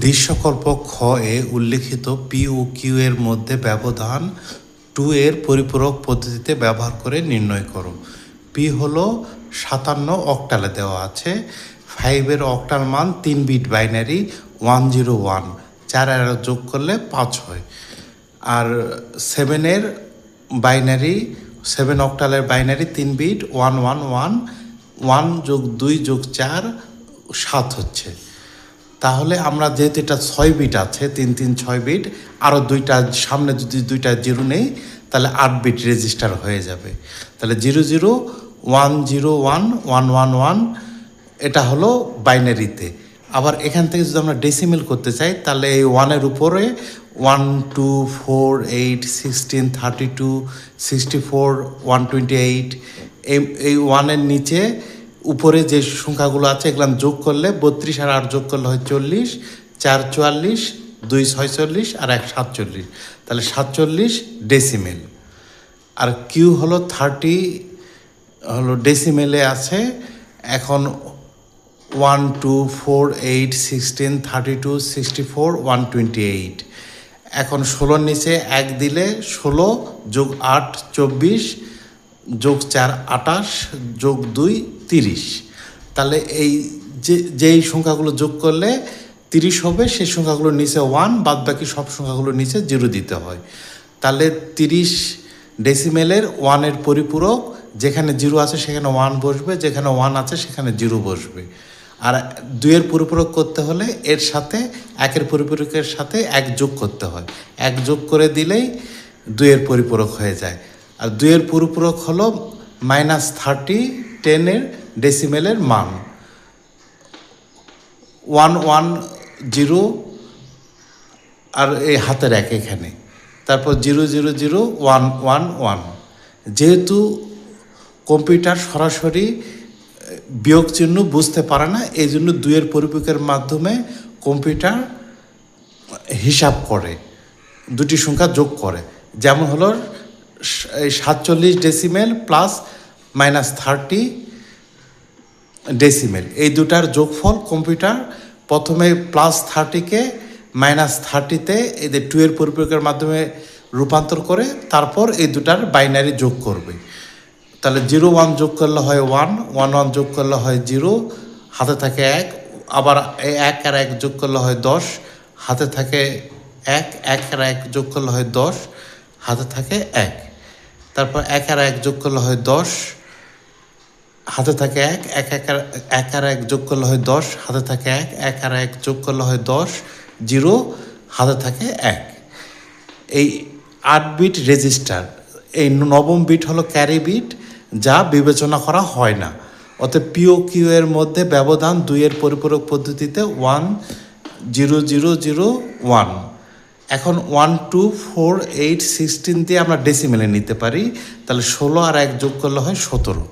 দৃশ্যকল্প খ এ উল্লিখিত P O Q এর মধ্যে ব্যবধান 2 এর পরিপূরক পদ্ধতিতে ব্যবহার করে নির্ণয় করো। পি হলো 57 অক্টালে দেওয়া আছে, 5 এর অক্টাল মান 3 বিট বাইনারি 101, 4 আর যোগ করলে 5 হয়। আর 7 এর বাইনারি 7 অক্টালের বাইনারি 3 বিট 111, 1 যোগ 2 যোগ 4 7 হচ্ছে। তাহলে আমরা যেহেতু এটা 6 বিট আছে, 3 3 6 বিট, আরও দুইটা সামনে যদি দুইটা জিরো নেই তাহলে 8 বিট রেজিস্টার হয়ে যাবে। তাহলে 00 101 111 এটা হলো বাইনারিতে। আবার এখান থেকে যদি আমরা ডেসিমেল করতে চাই তাহলে এই 1-এর উপরে 1 2 4 8 16 32 64 128, এই 1-এর নিচে উপরে যে সংখ্যাগুলো আছে এগুলো যোগ করলে 32 আর 8 যোগ করলে হয় 40, 4 44, 2 46 আর 1 47, তাহলে 47 ডেসিমেল। আর কিউ হলো 30 হলো ডেসিমেলে আছে। এখন 1 2 4 8 16 32 64 128, এখন 16-র নিচে 1 দিলে 16 যোগ 8 24 যোগ 4 28 যোগ 2 30, তাহলে এই যেই সংখ্যাগুলো যোগ করলে 30 হবে সেই সংখ্যাগুলোর নিচে 1, বাদ বাকি সব সংখ্যাগুলোর নিচে 0 দিতে হয়। তাহলে 30 ডেসিমেলের 1-এর পরিপূরক যেখানে 0 আছে সেখানে 1 বসবে, যেখানে 1 আছে সেখানে 0 বসবে। আর 2-এর পরিপূরক করতে হলে এর সাথে 1-এর পরিপূরকের সাথে 1 যোগ করতে হয়, 1 যোগ করে দিলেই 2-এর পরিপূরক হয়ে যায়। আর 2-এর পরিপূরক হলো -30 10-এর ডেসিমেলের মান 110 আর এই হাতের 1 এখানে, তারপর 0 0 0 1 1 1। যেহেতু কম্পিউটার সরাসরি বিয়োগ চিহ্ন বুঝতে পারে না, এই জন্য 2-এর পরিপূরকের মাধ্যমে কম্পিউটার হিসাব করে, দুটি সংখ্যা যোগ করে। যেমন হলো 47 ডেসিমেল প্লাস -30 ডেসিমেল, এই দুটার যোগফল কম্পিউটার প্রথমে +30-কে -30-তে এদের 2-এর পরিপূরকের মাধ্যমে রূপান্তর করে তারপর এই দুটার বাইনারি যোগ করবে। তাহলে 0 1 যোগ করলে হয় 1, 1 1 যোগ করলে হয় 0, হাতে থাকে 1, আবার 1 আর 1 যোগ করলে হয় 10, হাতে থাকে 1, 1 আর 1 যোগ করলে হয় 10, হাতে থাকে 1, তারপর 1 আর 1 যোগ করলে হয় 10, হাতে থাকে 1, 1 আর 1 যোগ করলে হয় 10, হাতে থাকে 1, 1 আর 1 যোগ করলে হয় 10, 0, হাতে থাকে 1। এই 8 বিট রেজিস্টার, এই 9ম বিট হলো ক্যারি বিট, যা বিবেচনা করা হয় না। অতএব পি ও কিউ এর মধ্যে ব্যবধান 2-এর পরিপূরক পদ্ধতিতে 1 0 0 0 1। এখন 1 2 4 8 16 দিয়ে আমরা ডেসিমেলে নিতে পারি, তাহলে 16 আর 1 যোগ করলে হয় 17।